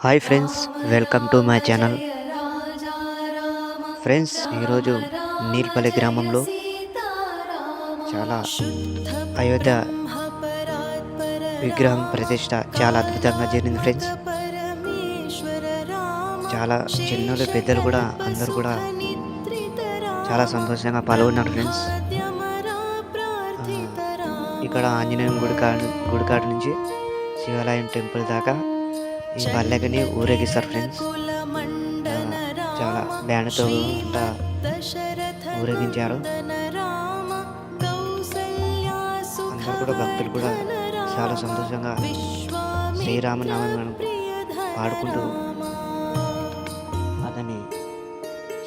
Hi friends, welcome to my channel. Friends, ఈరోజు నీల్పల్లి గ్రామంలో చాలా అయోధ్య విగ్రహం ప్రతిష్ట చాలా అద్భుతంగా జరిగింది ఫ్రెండ్స్. చాలా చిన్నలు పెద్దలు కూడా అందరూ కూడా చాలా సంతోషంగా పాల్గొన్నారు ఫ్రెండ్స్. ఇక్కడ ఆంజనేయం గుడికాడ నుంచి శివాలయం టెంపుల్ దాకా ఈ పల్లెకని ఊరేగిస్తారు ఫ్రెండ్స్. చాలా బ్యాండ్తో అంతా ఊరేగించారు. అందరు కూడా భక్తులు కూడా చాలా సంతోషంగా శ్రీరామనామం పాడుకుంటూ అతన్ని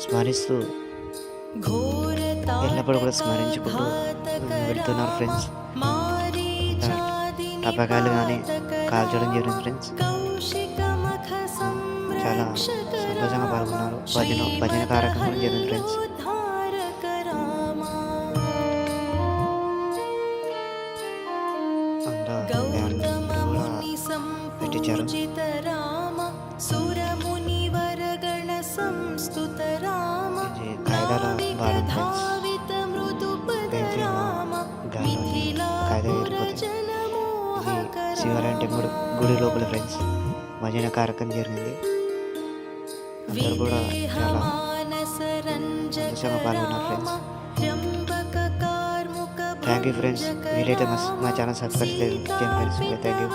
స్మరిస్తూ ఎల్లప్పుడూ కూడా స్మరించుకుంటూ వెళ్తున్నారు ఫ్రెండ్స్. టపకాయలు కానీ కాల్చడం జరిగింది ఫ్రెండ్స్. చాలా సంతోషంగా పాల్గొన్నారు. భజన కార్యక్రమం జరిగింది ఫ్రెండ్స్. అంతా కూడా పెట్టించారు. ఇది కాగితాల బాణం ఫ్రెండ్స్. కాగితం ఎరిగిపోతుంది. ఇది శివాలయం టెంపుల్ గుడి లోపల ఫ్రెండ్స్. భజన కార్యక్రమం జరిగింది. అందరూ కూడా చాలా సంతోషంగా పాల్గొన్నారు ఫ్రెండ్స్. Thank you friends. వీలైతే మా ఛానల్ సబ్స్క్రైబ్ చేయండి ఫ్రెండ్స్. Thank you.